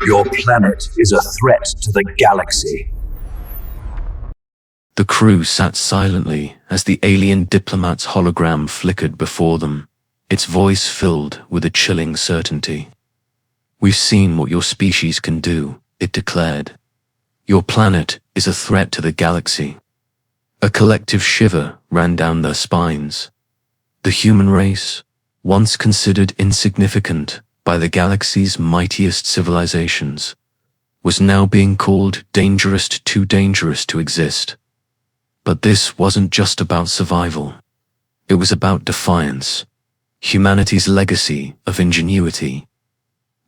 Your planet is a threat to the galaxy. The crew sat silently as the alien diplomat's hologram flickered before them, its voice filled with a chilling certainty. "We've seen what your species can do," it declared. "Your planet is a threat to the galaxy." A collective shiver ran down their spines. The human race, once considered insignificant by the galaxy's mightiest civilizations, was now being called too dangerous to exist. But this wasn't just about survival. It was about defiance, humanity's legacy of ingenuity.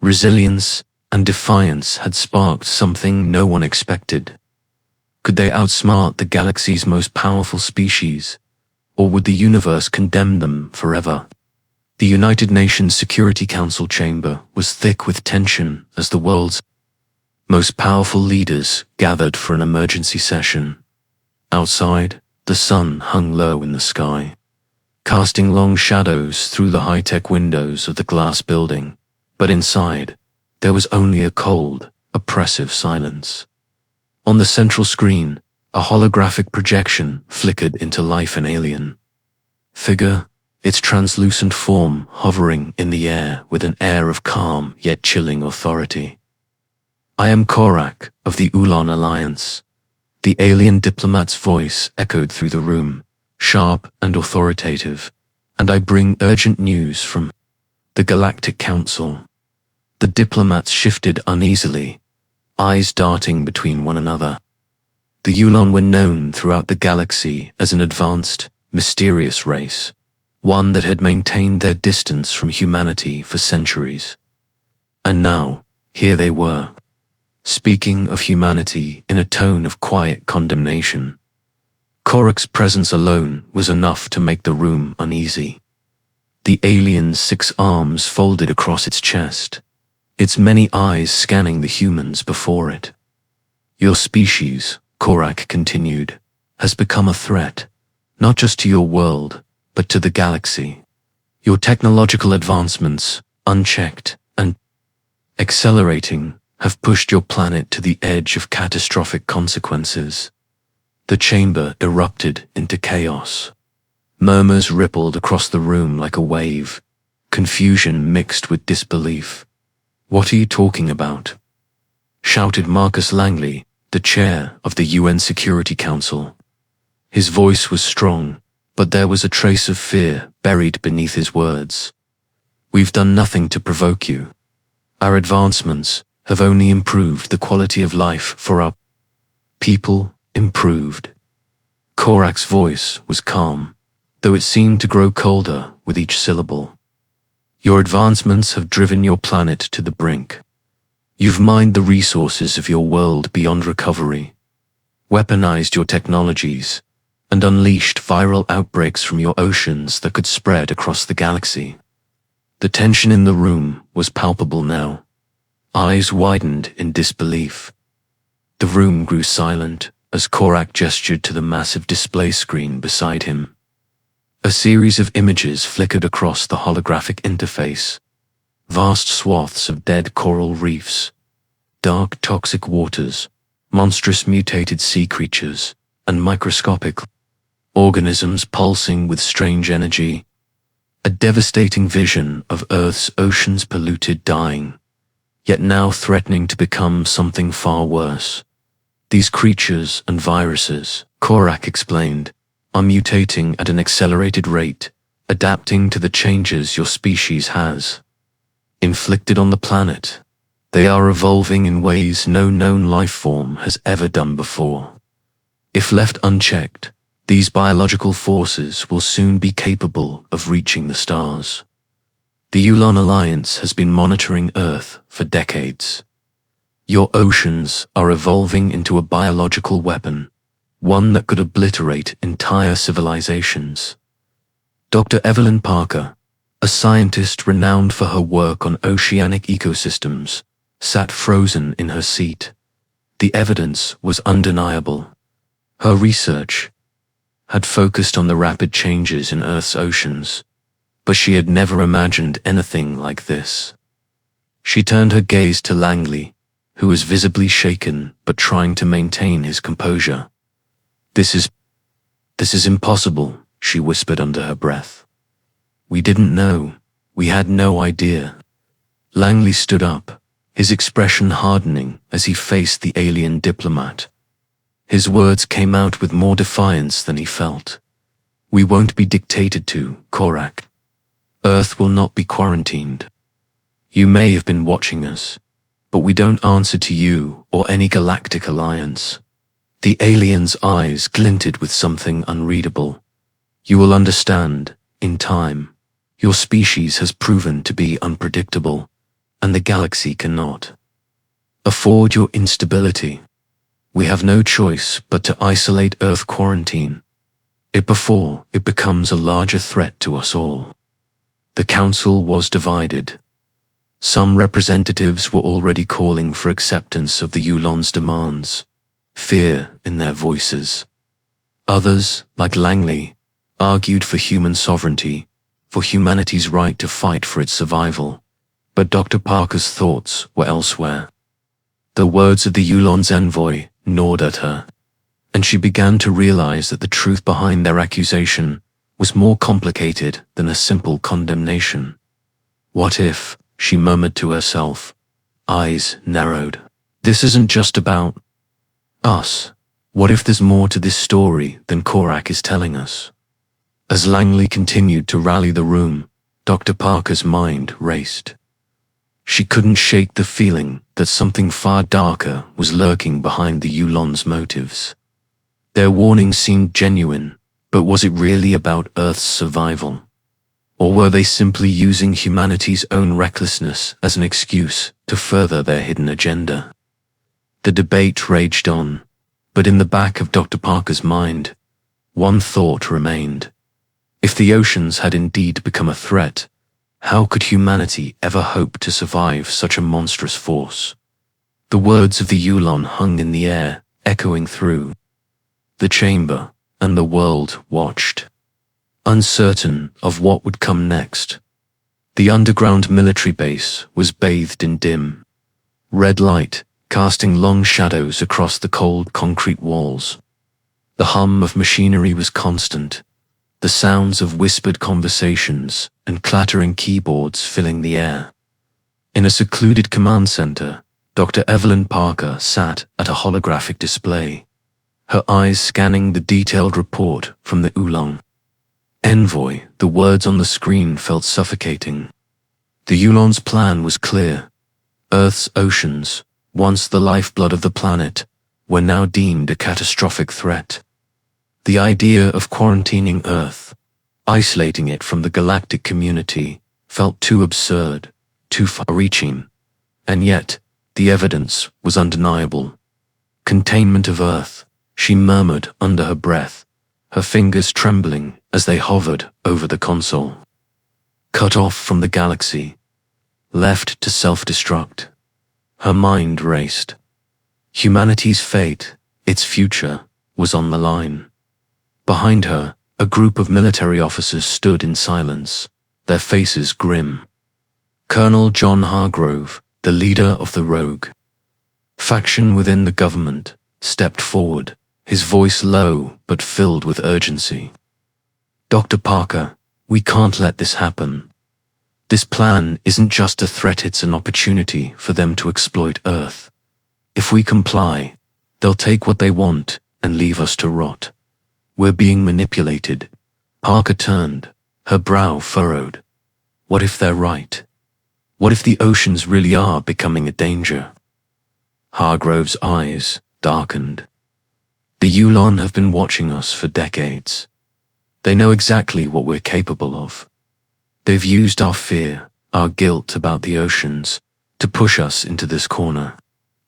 Resilience and defiance had sparked something no one expected. Could they outsmart the galaxy's most powerful species, or would the universe condemn them forever? The United Nations Security Council chamber was thick with tension as the world's most powerful leaders gathered for an emergency session. Outside, the sun hung low in the sky, casting long shadows through the high-tech windows of the glass building. But inside, there was only a cold, oppressive silence. On the central screen, a holographic projection flickered into life an alien figure, its translucent form hovering in the air with an air of calm yet chilling authority. "I am Korak of the Ulaan Alliance." The alien diplomat's voice echoed through the room, sharp and authoritative, "and I bring urgent news from the Galactic Council." The diplomats shifted uneasily, eyes darting between one another. The Ulaan were known throughout the galaxy as an advanced, mysterious race, one that had maintained their distance from humanity for centuries. And now, here they were, speaking of humanity in a tone of quiet condemnation. Korak's presence alone was enough to make the room uneasy. The alien's 6 arms folded across its chest, its many eyes scanning the humans before it. "Your species," Korak continued, "has become a threat, not just to your world, but to the galaxy. Your technological advancements, unchecked and accelerating, have pushed your planet to the edge of catastrophic consequences." The chamber erupted into chaos. Murmurs rippled across the room like a wave, confusion mixed with disbelief. "What are you talking about?" shouted Marcus Langley, the chair of the UN Security Council. His voice was strong, but there was a trace of fear buried beneath his words. "We've done nothing to provoke you. Our advancements have only improved the quality of life for our people." Improved. Korak's voice was calm, though it seemed to grow colder with each syllable. "Your advancements have driven your planet to the brink. You've mined the resources of your world beyond recovery, weaponized your technologies, and unleashed viral outbreaks from your oceans that could spread across the galaxy." The tension in the room was palpable now. Eyes widened in disbelief. The room grew silent as Korak gestured to the massive display screen beside him. A series of images flickered across the holographic interface. Vast swaths of dead coral reefs, dark toxic waters, monstrous mutated sea creatures, and microscopic organisms pulsing with strange energy. A devastating vision of Earth's oceans polluted, dying, yet now threatening to become something far worse. "These creatures and viruses," Korak explained, "are mutating at an accelerated rate, adapting to the changes your species has inflicted on the planet. They are evolving in ways no known life form has ever done before. If left unchecked, these biological forces will soon be capable of reaching the stars." The Ulaan Alliance has been monitoring Earth for decades. Your oceans are evolving into a biological weapon, one that could obliterate entire civilizations. Dr. Evelyn Parker, a scientist renowned for her work on oceanic ecosystems, sat frozen in her seat. The evidence was undeniable. Her research had focused on the rapid changes in Earth's oceans, but she had never imagined anything like this. She turned her gaze to Langley, who was visibly shaken but trying to maintain his composure. This is impossible, she whispered under her breath. We didn't know. We had no idea. Langley stood up, his expression hardening as he faced the alien diplomat. His words came out with more defiance than he felt. We won't be dictated to, Korak. Earth will not be quarantined. You may have been watching us, but we don't answer to you or any galactic alliance. The alien's eyes glinted with something unreadable. You will understand, in time. Your species has proven to be unpredictable, and the galaxy cannot afford your instability. We have no choice but to isolate Earth quarantine before it becomes a larger threat to us all. The council was divided. Some representatives were already calling for acceptance of the Ulaan's demands, fear in their voices. Others, like Langley, argued for human sovereignty, for humanity's right to fight for its survival. But Dr. Parker's thoughts were elsewhere. The words of the Ulaan's envoy gnawed at her, and she began to realize that the truth behind their accusation was more complicated than a simple condemnation. What if, she murmured to herself, eyes narrowed. This isn't just about us. What if there's more to this story than Korak is telling us? As Langley continued to rally the room, Dr. Parker's mind raced. She couldn't shake the feeling that something far darker was lurking behind the Ulaan's motives. Their warning seemed genuine, but was it really about Earth's survival? Or were they simply using humanity's own recklessness as an excuse to further their hidden agenda? The debate raged on, but in the back of Dr. Parker's mind, one thought remained. If the oceans had indeed become a threat, how could humanity ever hope to survive such a monstrous force? The words of the Ulaan hung in the air, echoing through the chamber, and the world watched, uncertain of what would come next. The underground military base was bathed in dim, red light, casting long shadows across the cold concrete walls. The hum of machinery was constant, the sounds of whispered conversations and clattering keyboards filling the air. In a secluded command center, Dr. Evelyn Parker sat at a holographic display, her eyes scanning the detailed report from the Ulaan. Envoy, the words on the screen felt suffocating. The Ulaan's plan was clear. Earth's oceans, once the lifeblood of the planet, were now deemed a catastrophic threat. The idea of quarantining Earth, isolating it from the galactic community, felt too absurd, too far-reaching. And yet, the evidence was undeniable. Containment of Earth, she murmured under her breath, her fingers trembling as they hovered over the console. Cut off from the galaxy, left to self-destruct. Her mind raced. Humanity's fate, its future, was on the line. Behind her, a group of military officers stood in silence, their faces grim. Colonel John Hargrove, the leader of the rogue faction within the government, stepped forward, his voice low but filled with urgency. Dr. Parker, we can't let this happen. This plan isn't just a threat, it's an opportunity for them to exploit Earth. If we comply, they'll take what they want and leave us to rot. We're being manipulated. Parker turned, her brow furrowed. What if they're right? What if the oceans really are becoming a danger? Hargrove's eyes darkened. The Ulaan have been watching us for decades. They know exactly what we're capable of. They've used our fear, our guilt about the oceans, to push us into this corner.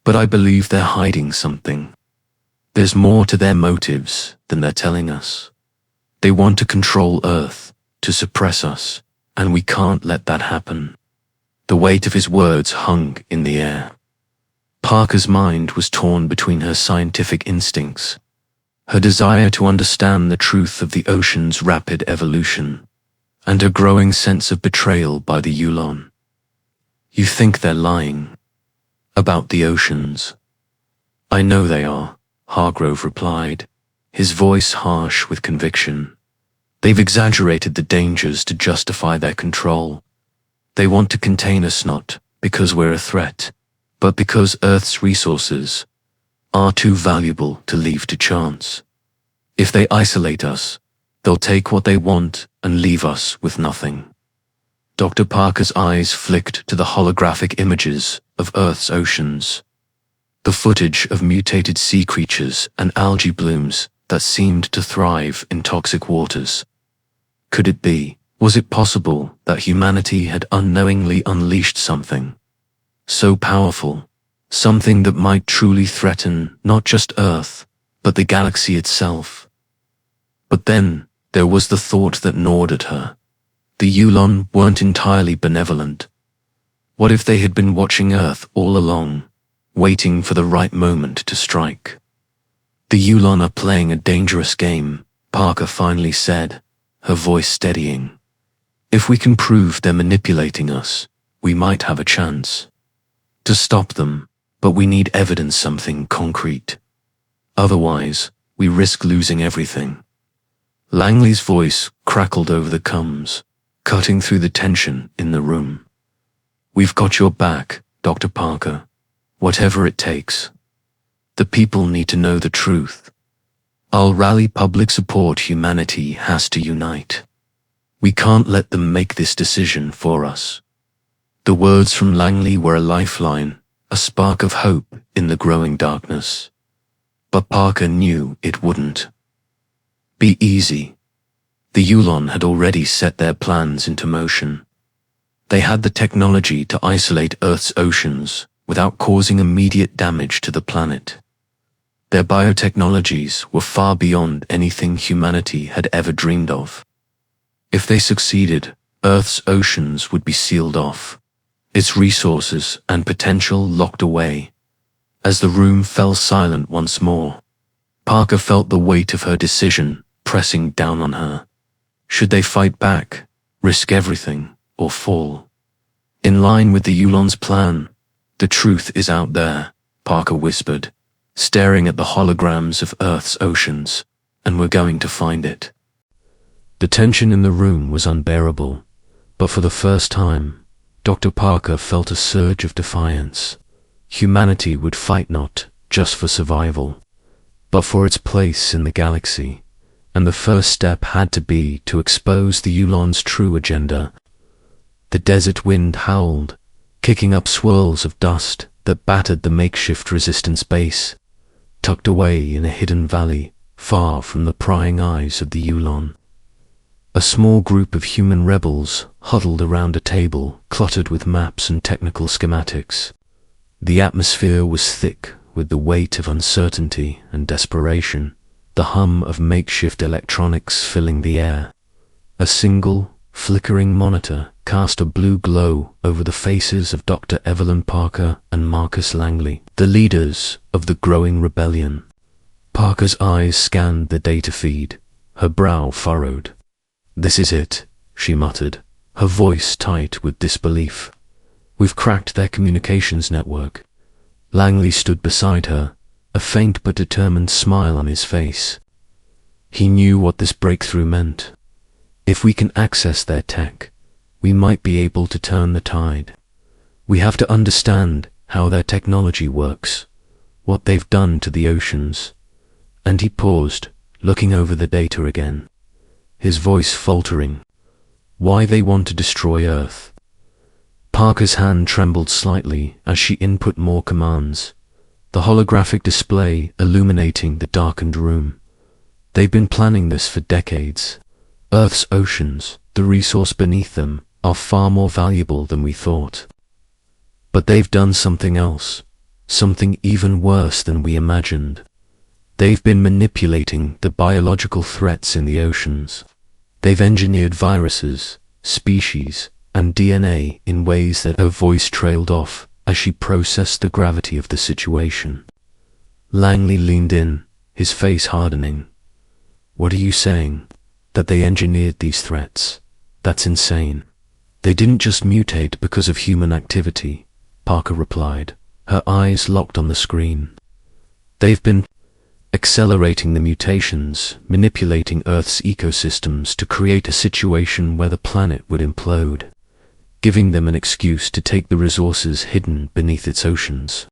But I believe they're hiding something. There's more to their motives than they're telling us. They want to control Earth, to suppress us, and we can't let that happen. The weight of his words hung in the air. Parker's mind was torn between her scientific instincts, her desire to understand the truth of the ocean's rapid evolution, and her growing sense of betrayal by the Ulaan. You think they're lying? About the oceans. I know they are, Hargrove replied, his voice harsh with conviction. They've exaggerated the dangers to justify their control. They want to contain us not because we're a threat, but because Earth's resources are too valuable to leave to chance. If they isolate us, they'll take what they want and leave us with nothing. Dr. Parker's eyes flicked to the holographic images of Earth's oceans, the footage of mutated sea creatures and algae blooms that seemed to thrive in toxic waters. Could it be, was it possible that humanity had unknowingly unleashed something so powerful, something that might truly threaten not just Earth, but the galaxy itself? But then, there was the thought that gnawed at her. The Ulaan weren't entirely benevolent. What if they had been watching Earth all along, waiting for the right moment to strike? The Ulaan are playing a dangerous game, Parker finally said, her voice steadying. If we can prove they're manipulating us, we might have a chance to stop them, but we need evidence, something concrete. Otherwise, we risk losing everything. Langley's voice crackled over the comms, cutting through the tension in the room. We've got your back, Dr. Parker, whatever it takes. The people need to know the truth. I'll rally public support. Humanity has to unite. We can't let them make this decision for us. The words from Langley were a lifeline, a spark of hope in the growing darkness. But Parker knew it wouldn't be easy. The Ulaan had already set their plans into motion. They had the technology to isolate Earth's oceans without causing immediate damage to the planet. Their biotechnologies were far beyond anything humanity had ever dreamed of. If they succeeded, Earth's oceans would be sealed off, its resources and potential locked away. As the room fell silent once more, Parker felt the weight of her decision pressing down on her. Should they fight back, risk everything, or fall? In line with the Ulaan's plan, the truth is out there, Parker whispered, staring at the holograms of Earth's oceans, and we're going to find it. The tension in the room was unbearable, but for the first time, Dr. Parker felt a surge of defiance. Humanity would fight not just for survival, but for its place in the galaxy, and the first step had to be to expose the Ulaan's true agenda. The desert wind howled, kicking up swirls of dust that battered the makeshift resistance base, tucked away in a hidden valley far from the prying eyes of the Ulaan. A small group of human rebels huddled around a table cluttered with maps and technical schematics. The atmosphere was thick with the weight of uncertainty and desperation, the hum of makeshift electronics filling the air. A single, flickering monitor cast a blue glow over the faces of Dr. Evelyn Parker and Marcus Langley, the leaders of the growing rebellion. Parker's eyes scanned the data feed, her brow furrowed. "This is it," she muttered, her voice tight with disbelief. "We've cracked their communications network." Langley stood beside her, a faint but determined smile on his face. He knew what this breakthrough meant. If we can access their tech, we might be able to turn the tide. We have to understand how their technology works, what they've done to the oceans. And he paused, looking over the data again, his voice faltering. Why they want to destroy Earth. Parker's hand trembled slightly as she input more commands, the holographic display illuminating the darkened room. They've been planning this for decades. Earth's oceans, the resource beneath them, are far more valuable than we thought. But they've done something else, something even worse than we imagined. They've been manipulating the biological threats in the oceans. They've engineered viruses, species, and DNA in ways that her voice trailed off as she processed the gravity of the situation. Langley leaned in, his face hardening. "What are you saying? That they engineered these threats? That's insane." "They didn't just mutate because of human activity," Parker replied. her eyes locked on the screen. They've been accelerating the mutations, manipulating Earth's ecosystems to create a situation where the planet would implode, giving them an excuse to take the resources hidden beneath its oceans.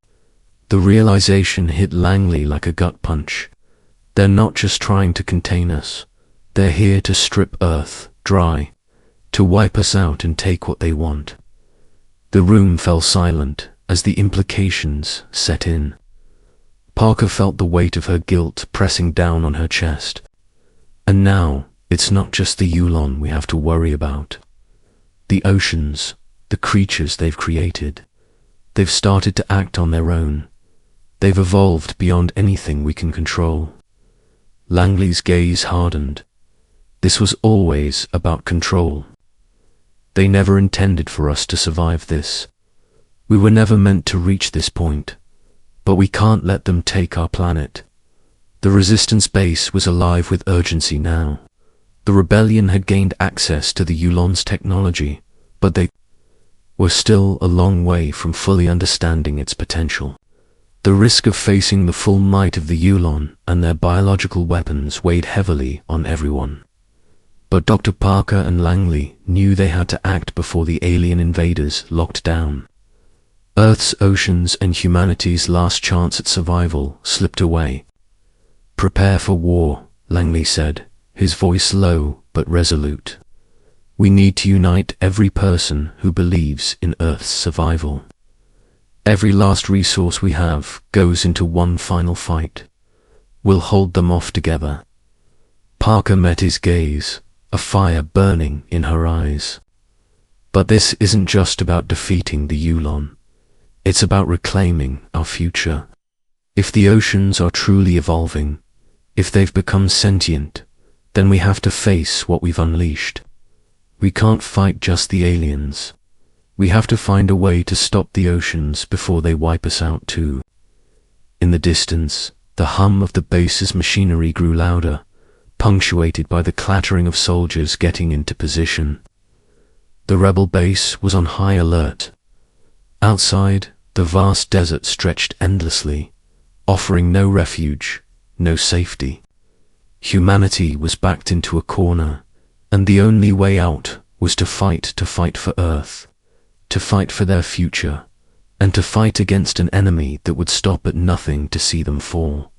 The realization hit Langley like a gut punch. They're not just trying to contain us. They're here to strip Earth dry, to wipe us out and take what they want. The room fell silent as the implications set in. Parker felt the weight of her guilt pressing down on her chest. And now, it's not just the Ulaan we have to worry about. The oceans, the creatures they've created. They've started to act on their own. They've evolved beyond anything we can control. Langley's gaze hardened. This was always about control. They never intended for us to survive this. We were never meant to reach this point. But we can't let them take our planet. The resistance base was alive with urgency now. The rebellion had gained access to the Ulaan's technology, but they were still a long way from fully understanding its potential. The risk of facing the full might of the Ulaan and their biological weapons weighed heavily on everyone. But Dr. Parker and Langley knew they had to act before the alien invaders locked down. Earth's oceans and humanity's last chance at survival slipped away. "Prepare for war," Langley said, his voice low but resolute. "We need to unite every person who believes in Earth's survival. Every last resource we have goes into one final fight. We'll hold them off together." Parker met his gaze, a fire burning in her eyes. "But this isn't just about defeating the Ulaan. It's about reclaiming our future. If the oceans are truly evolving, if they've become sentient, then we have to face what we've unleashed. We can't fight just the aliens. We have to find a way to stop the oceans before they wipe us out too." In the distance, the hum of the base's machinery grew louder, punctuated by the clattering of soldiers getting into position. The rebel base was on high alert. Outside, the vast desert stretched endlessly, offering no refuge, no safety. Humanity was backed into a corner, and the only way out was to fight for Earth, to fight for their future, and to fight against an enemy that would stop at nothing to see them fall.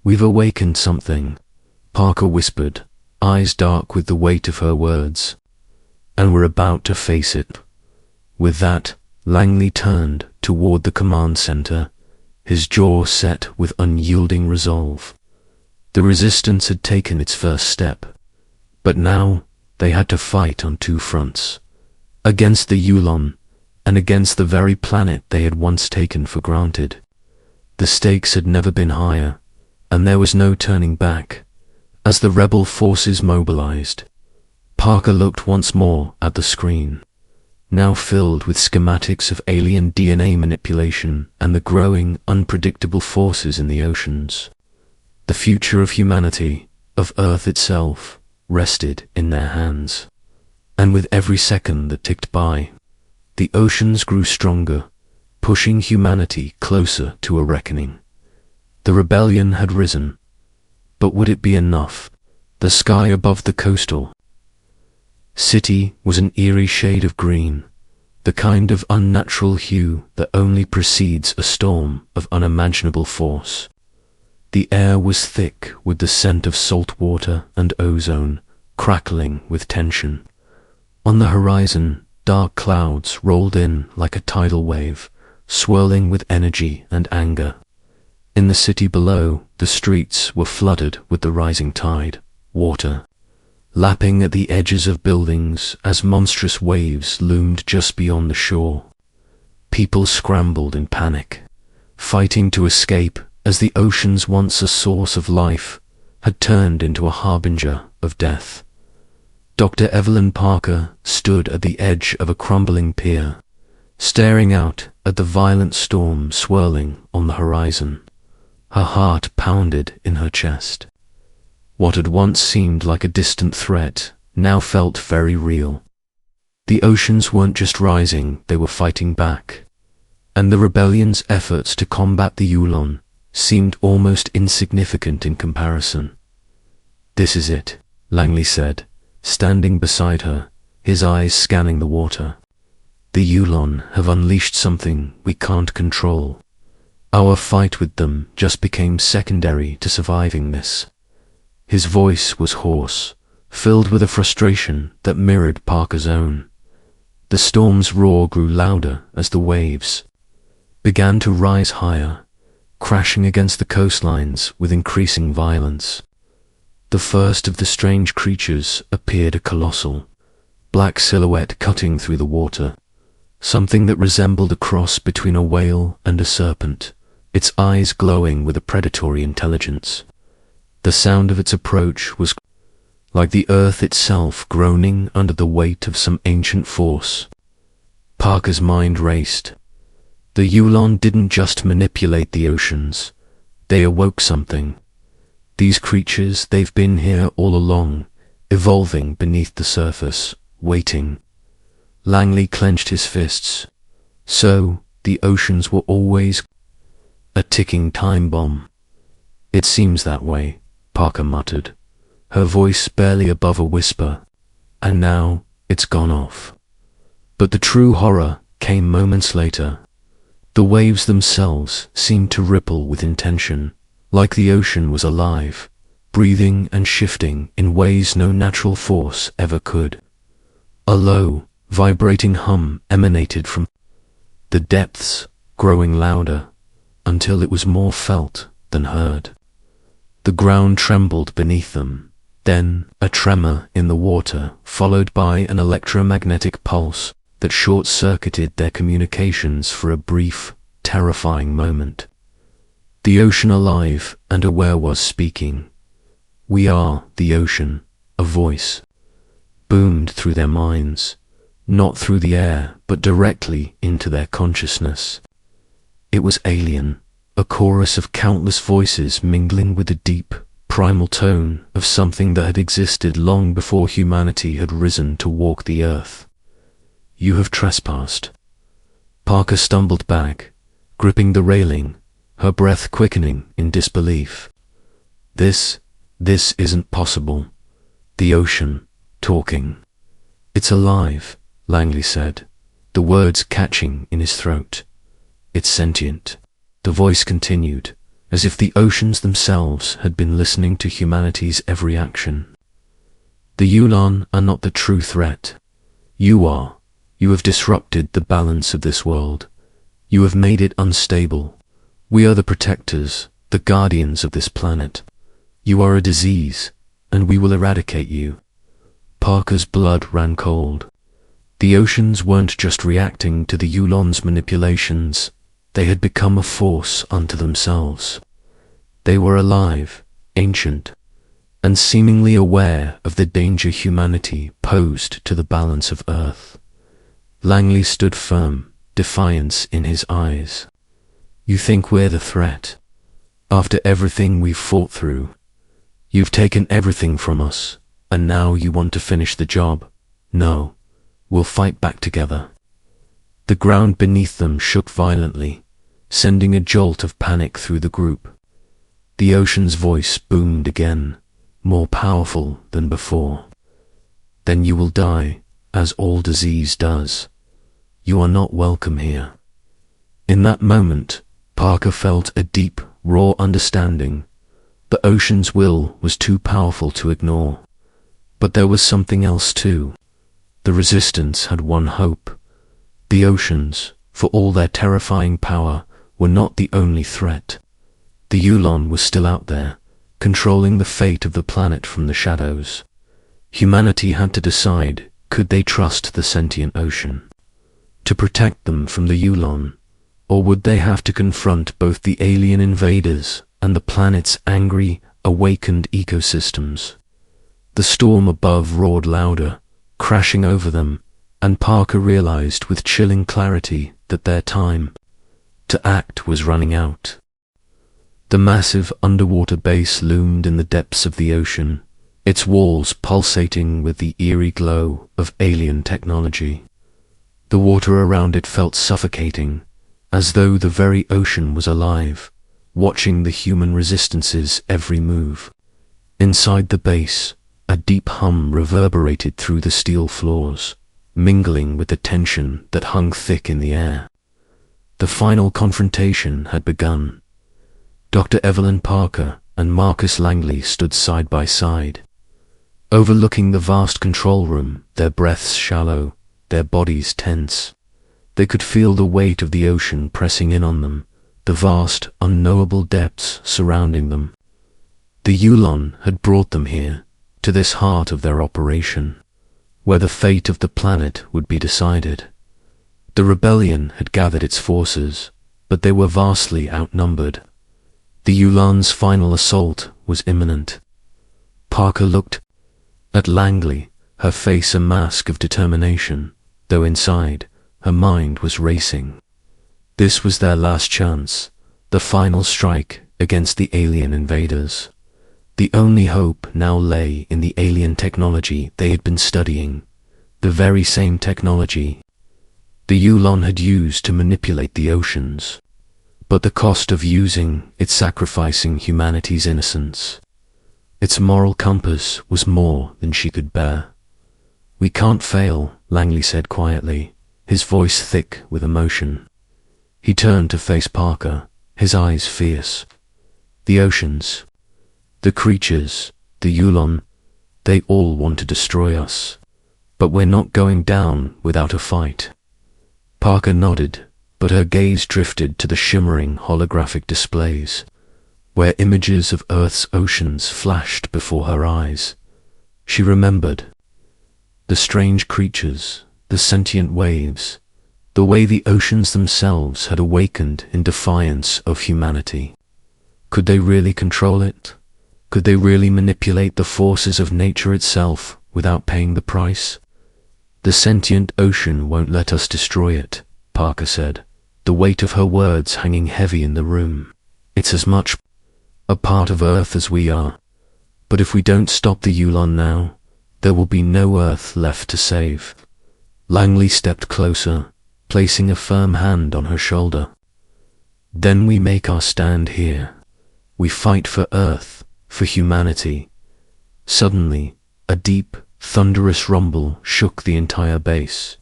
"We've awakened something," Parker whispered, eyes dark with the weight of her words. "And we're about to face it." With that, Langley turned toward the command center, his jaw set with unyielding resolve. The resistance had taken its first step, but now they had to fight on two fronts, against the Ulaan and against the very planet they had once taken for granted. The stakes had never been higher, and there was no turning back. As the rebel forces mobilized, Parker looked once more at the screen, now filled with schematics of alien DNA manipulation and the growing, unpredictable forces in the oceans. The future of humanity, of Earth itself, rested in their hands. And with every second that ticked by, the oceans grew stronger, pushing humanity closer to a reckoning. The rebellion had risen. But would it be enough? The sky above the coastal city was an eerie shade of green, the kind of unnatural hue that only precedes a storm of unimaginable force. The air was thick with the scent of salt water and ozone, crackling with tension. On the horizon, dark clouds rolled in like a tidal wave, swirling with energy and anger. In the city below, the streets were flooded with the rising tide, water lapping at the edges of buildings as monstrous waves loomed just beyond the shore. People scrambled in panic, fighting to escape as the oceans, once a source of life, had turned into a harbinger of death. Dr. Evelyn Parker stood at the edge of a crumbling pier, staring out at the violent storm swirling on the horizon. Her heart pounded in her chest. What had once seemed like a distant threat now felt very real. The oceans weren't just rising, they were fighting back. and the rebellion's efforts to combat the Ulaan seemed almost insignificant in comparison. "This is it," Langley said, standing beside her, his eyes scanning the water. "The Ulaan have unleashed something we can't control. Our fight with them just became secondary to surviving this." His voice was hoarse, filled with a frustration that mirrored Parker's own. The storm's roar grew louder as the waves began to rise higher, crashing against the coastlines with increasing violence. The first of the strange creatures appeared, a colossal, black silhouette cutting through the water, something that resembled a cross between a whale and a serpent, its eyes glowing with a predatory intelligence. The sound of its approach was like the earth itself groaning under the weight of some ancient force. Parker's mind raced. The Ulaan didn't just manipulate the oceans, they awoke something. These creatures, they've been here all along, evolving beneath the surface, waiting. Langley clenched his fists. So, the oceans were always a ticking time bomb. "It seems that way," Parker muttered, her voice barely above a whisper. "And now, it's gone off." But the true horror came moments later. The waves themselves seemed to ripple with intention, like the ocean was alive, breathing and shifting in ways no natural force ever could. A low, vibrating hum emanated from the depths, growing louder, until it was more felt than heard. The ground trembled beneath them, then a tremor in the water, followed by an electromagnetic pulse that short-circuited their communications for a brief, terrifying moment. The ocean alive and aware was speaking. "We are the ocean," a voice boomed through their minds, not through the air, but directly into their consciousness. It was alien, a chorus of countless voices mingling with the deep, primal tone of something that had existed long before humanity had risen to walk the earth. "You have trespassed." Parker stumbled back, gripping the railing, her breath quickening in disbelief. This isn't possible." The ocean, talking. "It's alive," Langley said, the words catching in his throat. "It's sentient." The voice continued, as if the oceans themselves had been listening to humanity's every action. "The Ulaan are not the true threat. You are. You have disrupted the balance of this world. You have made it unstable. We are the protectors, the guardians of this planet. You are a disease, and we will eradicate you." Parker's blood ran cold. The oceans weren't just reacting to the Ulaan's manipulations, they had become a force unto themselves. They were alive, ancient, and seemingly aware of the danger humanity posed to the balance of Earth. Langley stood firm, defiance in his eyes. "You think we're the threat? After everything we've fought through, you've taken everything from us, and now you want to finish the job? No, we'll fight back together." The ground beneath them shook violently, sending a jolt of panic through the group. The ocean's voice boomed again, more powerful than before. "Then you will die, as all disease does. You are not welcome here." In that moment, Parker felt a deep, raw understanding. The ocean's will was too powerful to ignore. But there was something else too. The resistance had one hope. The oceans, for all their terrifying power, were not the only threat. The Ulaan was still out there, controlling the fate of the planet from the shadows. Humanity had to decide, could they trust the sentient ocean to protect them from the Ulaan, or would they have to confront both the alien invaders and the planet's angry, awakened ecosystems? The storm above roared louder, crashing over them, and Parker realized with chilling clarity that their time to act was running out. The massive underwater base loomed in the depths of the ocean, its walls pulsating with the eerie glow of alien technology. The water around it felt suffocating, as though the very ocean was alive, watching the human resistance's every move. Inside the base, a deep hum reverberated through the steel floors, mingling with the tension that hung thick in the air. The final confrontation had begun. Dr. Evelyn Parker and Marcus Langley stood side by side, overlooking the vast control room, their breaths shallow, their bodies tense. They could feel the weight of the ocean pressing in on them, the vast, unknowable depths surrounding them. The Ulaan had brought them here, to this heart of their operation, where the fate of the planet would be decided. The rebellion had gathered its forces, but they were vastly outnumbered. The Ulaan's final assault was imminent. Parker looked at Langley, her face a mask of determination, though inside, her mind was racing. This was their last chance, the final strike against the alien invaders. The only hope now lay in the alien technology they had been studying, the very same technology the Ulaan had used to manipulate the oceans. But the cost of using it sacrificing humanity's innocence. Its moral compass was more than she could bear. "We can't fail," Langley said quietly, his voice thick with emotion. He turned to face Parker, his eyes fierce. "The oceans, the creatures, the Ulaan, they all want to destroy us. But we're not going down without a fight." Parker nodded, but her gaze drifted to the shimmering holographic displays, where images of Earth's oceans flashed before her eyes. She remembered the strange creatures, the sentient waves, the way the oceans themselves had awakened in defiance of humanity. Could they really control it? Could they really manipulate the forces of nature itself without paying the price? "The sentient ocean won't let us destroy it," Parker said, the weight of her words hanging heavy in the room. "It's as much a part of Earth as we are. But if we don't stop the Ulaan now, there will be no Earth left to save." Langley stepped closer, placing a firm hand on her shoulder. "Then we make our stand here. We fight for Earth, for humanity." Suddenly, a deep, thunderous rumble shook the entire base.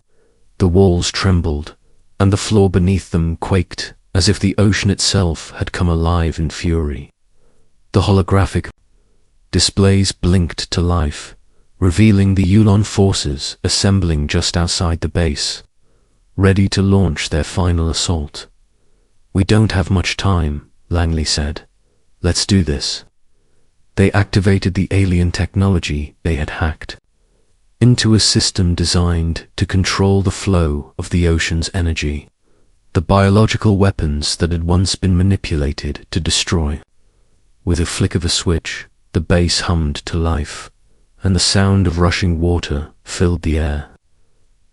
The walls trembled, and the floor beneath them quaked as if the ocean itself had come alive in fury. The holographic displays blinked to life, revealing the Ulaan forces assembling just outside the base, ready to launch their final assault. "We don't have much time," Langley said. "Let's do this." They activated the alien technology they had hacked into a system designed to control the flow of the ocean's energy, the biological weapons that had once been manipulated to destroy. With a flick of a switch, the base hummed to life, and the sound of rushing water filled the air.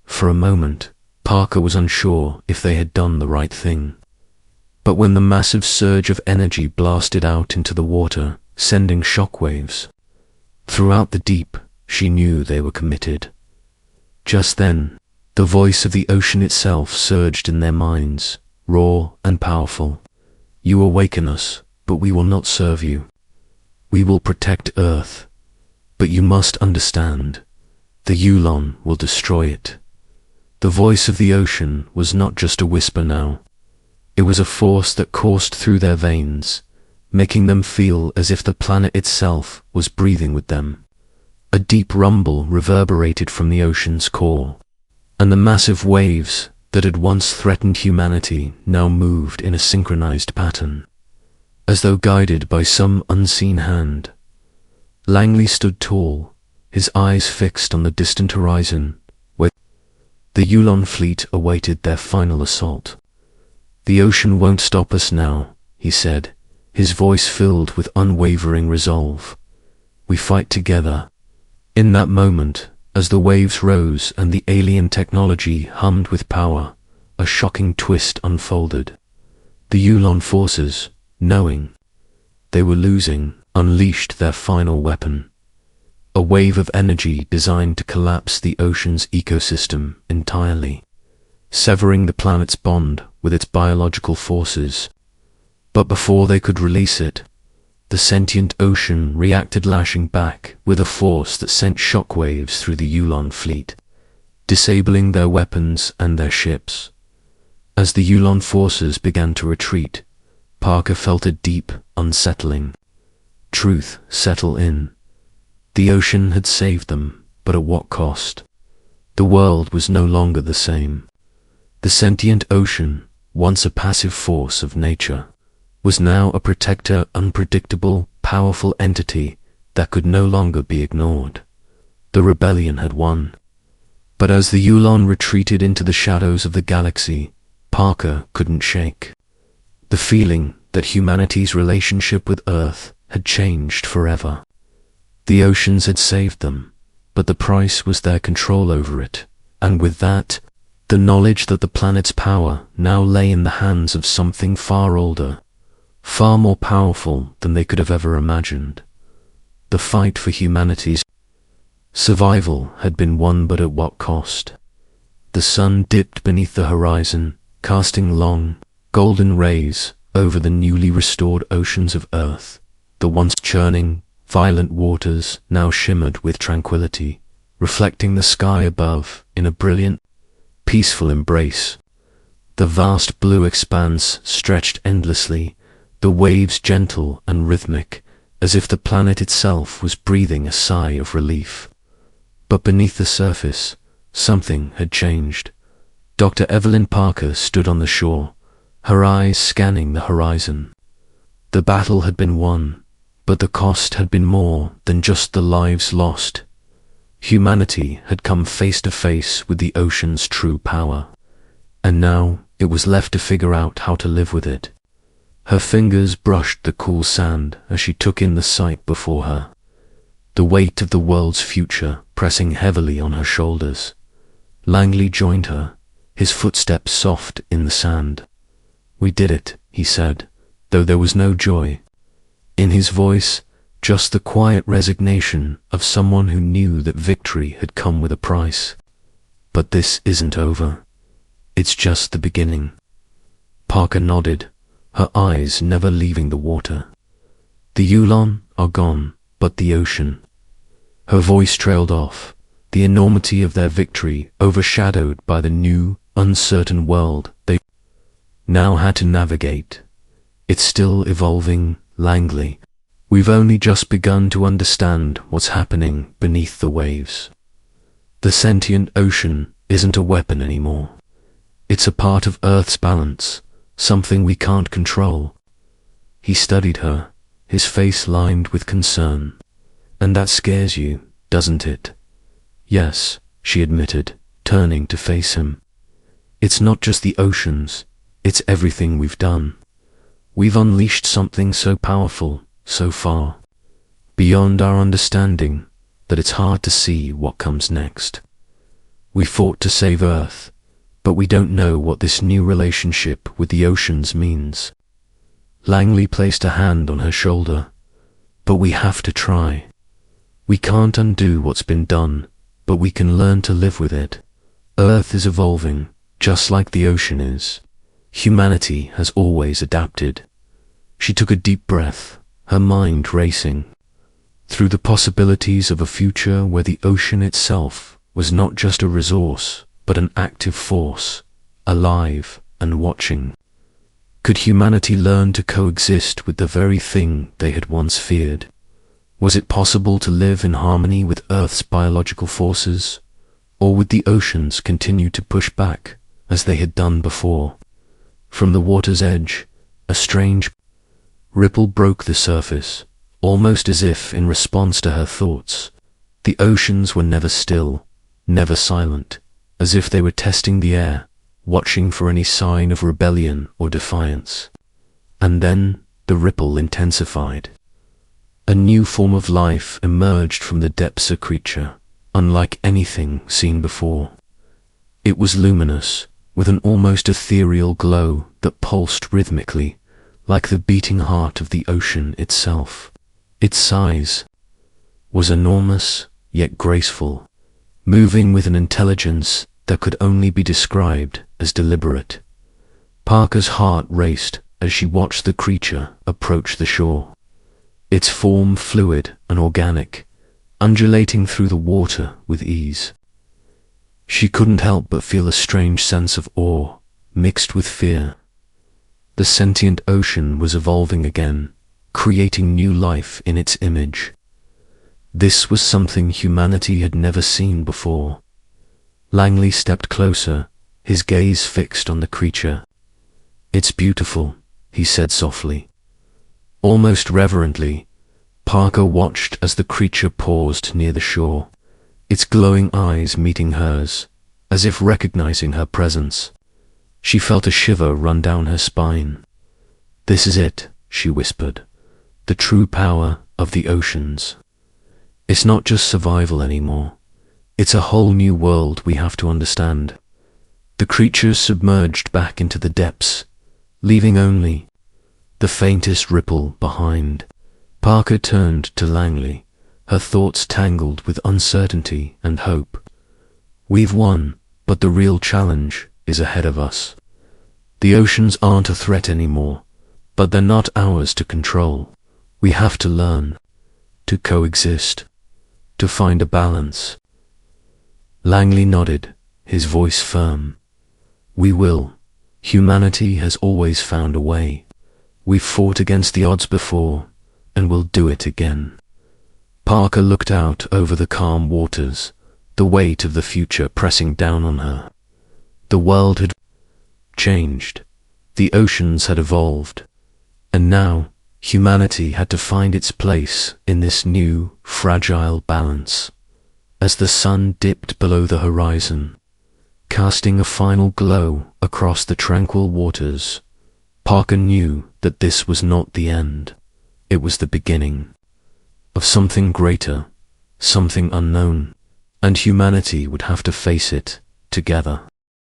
For a moment, Parker was unsure if they had done the right thing. But when the massive surge of energy blasted out into the water, sending shockwaves throughout the deep, she knew they were committed. Just then, the voice of the ocean itself surged in their minds, raw and powerful. "You awaken us, but we will not serve you. We will protect Earth. But you must understand, the Ulaan will destroy it." The voice of the ocean was not just a whisper now. It was a force that coursed through their veins, making them feel as if the planet itself was breathing with them. A deep rumble reverberated from the ocean's core, and the massive waves that had once threatened humanity now moved in a synchronized pattern, as though guided by some unseen hand. Langley stood tall, his eyes fixed on the distant horizon, where the Ulaan fleet awaited their final assault. "The ocean won't stop us now," he said, his voice filled with unwavering resolve. "We fight together." In that moment, as the waves rose and the alien technology hummed with power, a shocking twist unfolded. The Ulaan forces, knowing they were losing, unleashed their final weapon. A wave of energy designed to collapse the ocean's ecosystem entirely. severing the planet's bond with its biological forces. But before they could release it, the sentient ocean reacted, lashing back with a force that sent shockwaves through the Ulaan fleet, disabling their weapons and their ships. As the Ulaan forces began to retreat, Parker felt a deep, unsettling truth settle in. The ocean had saved them, but at what cost? The world was no longer the same. The sentient ocean, once a passive force of nature, was now a protector, unpredictable, powerful entity that could no longer be ignored. The rebellion had won. But as the Ulaan retreated into the shadows of the galaxy, Parker couldn't shake the feeling that humanity's relationship with Earth had changed forever. The oceans had saved them, but the price was their control over it, and with that, the knowledge that the planet's power now lay in the hands of something far older, far more powerful than they could have ever imagined. The fight for humanity's survival had been won, but at what cost? The sun dipped beneath the horizon, casting long, golden rays over the newly restored oceans of Earth. The once churning, violent waters now shimmered with tranquility, reflecting the sky above in a brilliant, peaceful embrace. The vast blue expanse stretched endlessly, the waves gentle and rhythmic, as if the planet itself was breathing a sigh of relief. But beneath the surface, something had changed. Dr. Evelyn Parker stood on the shore, her eyes scanning the horizon. The battle had been won, but the cost had been more than just the lives lost. Humanity had come face to face with the ocean's true power, and now it was left to figure out how to live with it. Her fingers brushed the cool sand as she took in the sight before her, the weight of the world's future pressing heavily on her shoulders. Langley joined her, his footsteps soft in the sand. "We did it," he said, though there was no joy in his voice, just the quiet resignation of someone who knew that victory had come with a price. "But this isn't over. It's just the beginning." Parker nodded, her eyes never leaving the water. "The Ulaan are gone, but the ocean." Her voice trailed off, the enormity of their victory overshadowed by the new, uncertain world they now had to navigate. "It's still evolving, Langley. We've only just begun to understand what's happening beneath the waves. The sentient ocean isn't a weapon anymore. It's a part of Earth's balance, something we can't control." He studied her, his face lined with concern. "And that scares you, doesn't it?" "Yes," she admitted, turning to face him. "It's not just the oceans, it's everything we've done. We've unleashed something so powerful, so far beyond our understanding, that it's hard to see what comes next. We fought to save Earth, but we don't know what this new relationship with the oceans means." Langley placed a hand on her shoulder. "But we have to try. We can't undo what's been done, but we can learn to live with it. Earth is evolving, just like the ocean is. Humanity has always adapted." She took a deep breath, her mind racing through the possibilities of a future where the ocean itself was not just a resource, but an active force, alive and watching. Could humanity learn to coexist with the very thing they had once feared? Was it possible to live in harmony with Earth's biological forces, or would the oceans continue to push back as they had done before? From the water's edge, a strange ripple broke the surface, almost as if in response to her thoughts. The oceans were never still, never silent, as if they were testing the air, watching for any sign of rebellion or defiance. And then the ripple intensified. A new form of life emerged from the depths, a creature unlike anything seen before. It was luminous, with an almost ethereal glow that pulsed rhythmically, like the beating heart of the ocean itself. Its size was enormous, yet graceful, moving with an intelligence that could only be described as deliberate. Parker's heart raced as she watched the creature approach the shore. Its form fluid and organic, undulating through the water with ease. She couldn't help but feel a strange sense of awe, mixed with fear. The sentient ocean was evolving again, creating new life in its image. This was something humanity had never seen before. Langley stepped closer, his gaze fixed on the creature. "It's beautiful," he said softly. Almost reverently, Parker watched as the creature paused near the shore, its glowing eyes meeting hers, as if recognizing her presence. She felt a shiver run down her spine. "This is it," she whispered, "the true power of the oceans. It's not just survival anymore. It's a whole new world we have to understand." The creature submerged back into the depths, leaving only the faintest ripple behind. Parker turned to Langley, her thoughts tangled with uncertainty and hope. "We've won, but the real challenge is ahead of us. The oceans aren't a threat anymore, but they're not ours to control. We have to learn to coexist, to find a balance." Langley nodded, his voice firm. "We will. Humanity has always found a way. We've fought against the odds before, and we'll do it again." Parker looked out over the calm waters, the weight of the future pressing down on her. The world had changed. The oceans had evolved. And now, humanity had to find its place in this new, fragile balance. As the sun dipped below the horizon, casting a final glow across the tranquil waters, Parker knew that this was not the end. It was the beginning of something greater, something unknown, and humanity would have to face it together.